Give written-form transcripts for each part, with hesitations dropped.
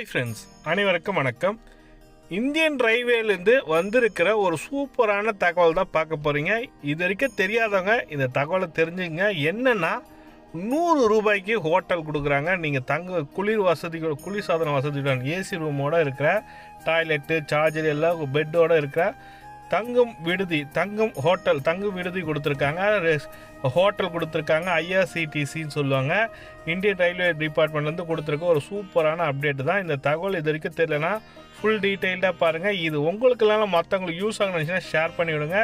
Hi friends, அனைவருக்கும் வணக்கம். Indian ரயில்வேலேருந்து வந்திருக்கிற ஒரு சூப்பரான தகவல் தான் பார்க்க போகிறீங்க. இது வரைக்கும் தெரியாதவங்க இந்த தகவலை தெரிஞ்சுங்க. என்னென்னா, 100 ரூபாய்க்கு ஹோட்டல் கொடுக்குறாங்க. நீங்கள் குளிர் சாதன வசதியுடன் ஏசி ரூமோடு இருக்கிற டாய்லெட்டு, சார்ஜர் எல்லாம் பெட்டோடு இருக்கிற தங்கும் விடுதி கொடுத்துருக்காங்க. ஹோட்டல் கொடுத்துருக்காங்க. ஐஆர்சிடிசின்னு சொல்லுவாங்க. இந்தியன் ரயில்வே டிபார்ட்மெண்ட்லேருந்து கொடுத்துருக்க ஒரு சூப்பரான அப்டேட் தான். இந்த தகவல் இது வரைக்கும் தெரியலனா ஃபுல் டீட்டெயில்டாக பாருங்கள். இது உங்களுக்கு இல்லைனா மற்றவங்களுக்கு யூஸ் ஆகணுச்சுன்னா ஷேர் பண்ணிவிடுங்க.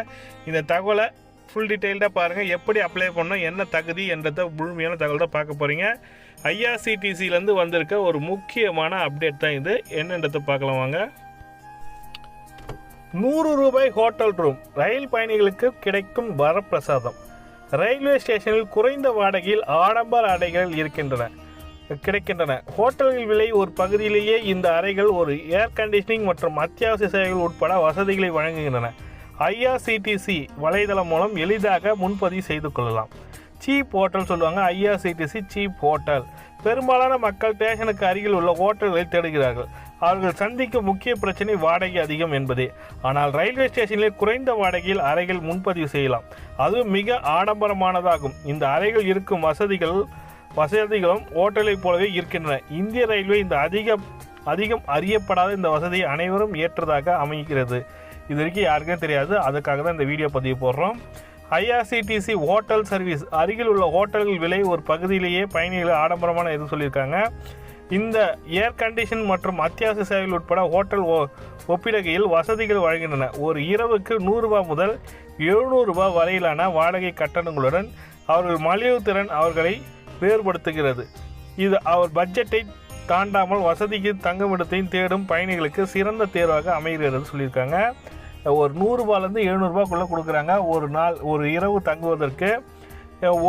இந்த தகவலை ஃபுல் டீட்டெயில்டாக பாருங்கள். எப்படி அப்ளை பண்ணணும், என்ன தகுதி என்றதை முழுமையான தகவல் தான் பார்க்க போகிறீங்க. ஐஆர்சிடிசிலேருந்து வந்திருக்க ஒரு முக்கியமான அப்டேட் தான் இது. என்னன்றதை பார்க்கலாம் வாங்க. 100 ரூபாய் ஹோட்டல் ரூம் ரயில் பயணிகளுக்கு கிடைக்கும் வரப்பிரசாதம். ரயில்வே ஸ்டேஷனில் குறைந்த வாடகையில் ஆடம்பர அறைகள் கிடைக்கின்றன. ஹோட்டல்கள் விலை ஒரு பகுதியிலேயே இந்த அறைகள் ஒரு ஏர் கண்டிஷனிங் மற்றும் அத்தியாவசிய சேவைகள் உட்பட வசதிகளை வழங்குகின்றன. ஐஆர்சிடிசி வலைதளம் மூலம் எளிதாக முன்பதிவு செய்து கொள்ளலாம். சீப் ஹோட்டல் சொல்லுவாங்க. IRCTC cheap hotel. பெரும்பாலான மக்கள் ஸ்டேஷனுக்கு அருகில் உள்ள ஹோட்டல்களை தேடுகிறார்கள். அவர்கள் சந்திக்கும் முக்கிய பிரச்சனை வாடகை அதிகம் என்பதே. ஆனால் ரயில்வே ஸ்டேஷனில் குறைந்த வாடகையில் அறைகள் முன்பதிவு செய்யலாம். அதுவும் மிக ஆடம்பரமானதாகும். இந்த அறைகள் இருக்கும் வசதிகளும் ஹோட்டலை போலவே இருக்கின்றன. இந்திய ரயில்வே இந்த அதிகம் அறியப்படாத இந்த வசதியை அனைவரும் ஏற்றதாக அமைகிறது. இது வரைக்கும் யாருக்கும் தெரியாது. அதுக்காக தான் இந்த வீடியோ பதிவு போடுறோம். IRCTC hotel service. அருகில் உள்ள ஹோட்டல்கள் விலை ஒரு பகுதியிலேயே பயணிகள் ஆடம்பரமான எதுவும் சொல்லியிருக்காங்க. இந்த ஏர் கண்டிஷன் மற்றும் அத்தியாவசிய சேவைகள் உட்பட ஹோட்டல் ஒப்பிடுகையில் வசதிகள் வழங்குகின்றன. ஒரு இரவுக்கு 100 ரூபாய் முதல் 700 ரூபாய் வரையிலான வாடகை கட்டணங்களுடன் அவர்கள் மலிவு திறன் அவர்களை வேறுபடுத்துகிறது. இது அவர் பட்ஜெட்டை தாண்டாமல் வசதிக்கு தங்குமிடத்தையும் தேடும் பயணிகளுக்கு சிறந்த தேர்வாக அமைகிறது சொல்லியிருக்காங்க. ஒரு 100 ரூபாயிலேருந்து 700 ரூபாய்க்குள்ளே கொடுக்குறாங்க. ஒரு இரவு தங்குவதற்கு.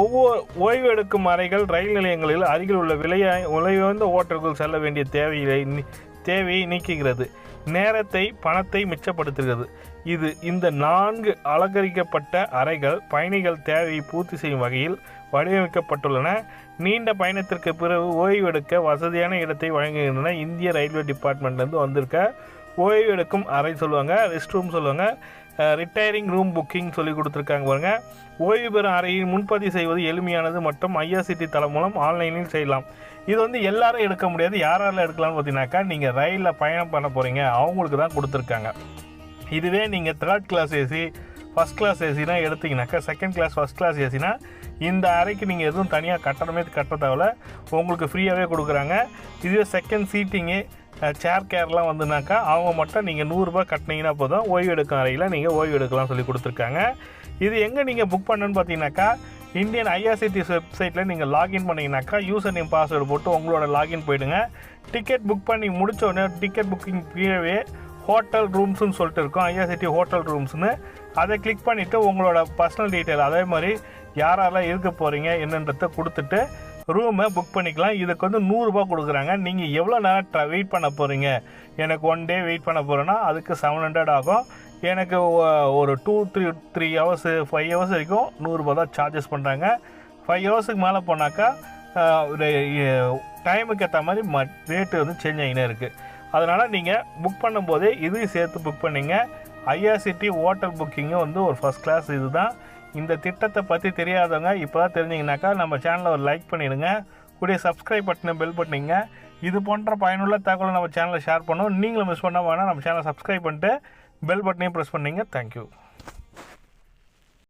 ஒவ்வொரு ஓய்வு எடுக்கும் அறைகள் ரயில் நிலையங்களில் அருகில் உள்ள விலையுயர்ந்த ஹோட்டல்கள் செல்ல வேண்டிய தேவையை நீக்குகிறது. நேரத்தை பணத்தை மிச்சப்படுத்துகிறது. இந்த 4 அலங்கரிக்கப்பட்ட அறைகள் பயணிகள் தேவையை பூர்த்தி செய்யும் வகையில் வடிவமைக்கப்பட்டுள்ளன. நீண்ட பயணத்திற்கு பிறகு ஓய்வு எடுக்க வசதியான இடத்தை வழங்குகின்றன. இந்திய ரயில்வே டிபார்ட்மெண்ட்லேருந்து வந்திருக்க ஓய்வு எடுக்கும் அறை சொல்லுவாங்க. ரெஸ்ட் ரூம் சொல்லுவாங்க. ரிட்டையரிங் ரூம் புக்கிங் சொல்லி கொடுத்துருக்காங்க பாருங்க. ஓய்வு பெறும் அறையை முன்பதிவு செய்வது எளிமையானது மற்றும் ஐஆர்சிடி தளம் மூலம் ஆன்லைனில் செய்யலாம். இது எல்லாரும் எடுக்க முடியாது. யாரால் எடுக்கலாம்னு பார்த்தீங்கன்னாக்கா, நீங்கள் ரயிலில் பயணம் பண்ண போகிறீங்க அவங்களுக்கு தான் கொடுத்துருக்காங்க. இதுவே நீங்கள் 3rd class AC, 1st class ஏசினா எடுத்திங்கனாக்கா, 2nd கிளாஸ் 1st கிளாஸ் ஏசினா இந்த அறைக்கு நீங்கள் எதுவும் தனியாக கட்ட தேவையில்ல, உங்களுக்கு ஃப்ரீயாகவே கொடுக்குறாங்க. இதுவே செகண்ட் சீட்டிங்கு சேர் கேர்லாம் வந்துனாக்கா அவங்க மட்டும் நீங்கள் 100 ரூபாய் கட்டினீங்கன்னா போதும், ஓய்வு எடுக்கும் அறையில் நீங்கள் ஓய்வு எடுக்கலாம் சொல்லி கொடுத்துருக்காங்க. இது எங்கே நீங்கள் புக் பண்ணணுன்னு பார்த்தீங்கன்னாக்கா, இந்தியன் ஐஆர்சிடிசி வெப்சைட்டில் நீங்கள் லாகின் பண்ணிங்கனாக்கா யூசர் நேம் பாஸ்வேர்டு போட்டு உங்களோட லாகின் போயிடுங்க. டிக்கெட் புக் பண்ணி முடிச்ச உடனே டிக்கெட் புக்கிங் கீழே ஹோட்டல் ரூம்ஸ்னு சொல்லிட்டு இருக்கோம். ஐஆர்சிடி ஹோட்டல் ரூம்ஸ்னு அதை கிளிக் பண்ணிவிட்டு உங்களோட பர்சனல் டீட்டெயில், அதே மாதிரி யாரெல்லாம் இருக்க போகிறீங்க என்னன்றதை கொடுத்துட்டு ரூமை புக் பண்ணிக்கலாம். இதுக்கு 100 ரூபாய் கொடுக்குறாங்க. நீங்கள் எவ்வளோ நேரம் வெயிட் பண்ண போகிறீங்க, எனக்கு 1 டே வெயிட் பண்ண போகிறேன்னா அதுக்கு 700 ஆகும். எனக்கு ஒரு 2-3 ஹவர்ஸ் 5 ஹவர்ஸ் வரைக்கும் 100 ரூபாய் தான் சார்ஜஸ் பண்ணுறாங்க. 5 ஹவர்ஸுக்கு மேலே போனாக்கா டைமுக்கு ஏற்ற மாதிரி ரேட்டு சேஞ்ச் ஆகினே இருக்குது. அதனால் நீங்கள் புக் பண்ணும்போதே இதையும் சேர்த்து புக் பண்ணிங்க. ஐஆர்சிடி ஹோட்டல் புக்கிங்கு ஒரு 1st கிளாஸ். இது தான் இந்த திட்டத்தை பற்றி தெரியாதவங்க இப்போ தான் தெரிஞ்சிங்கனாக்கா நம்ம சேனலை ஒரு லைக் பண்ணிவிடுங்க. கூடிய சப்ஸ்கிரைப் பட்டனை பெல் பண்ணிங்க. இது போன்ற பயனுள்ள தகவலை நம்ம சேனலில் ஷேர் பண்ணோம். நீங்களும் மிஸ் பண்ண வேணால் நம்ம சேனலை சப்ஸ்கிரைப் பண்ணிட்டு பெல் பட்டனையும் ப்ரெஸ் பண்ணிங்க. தேங்க்யூ.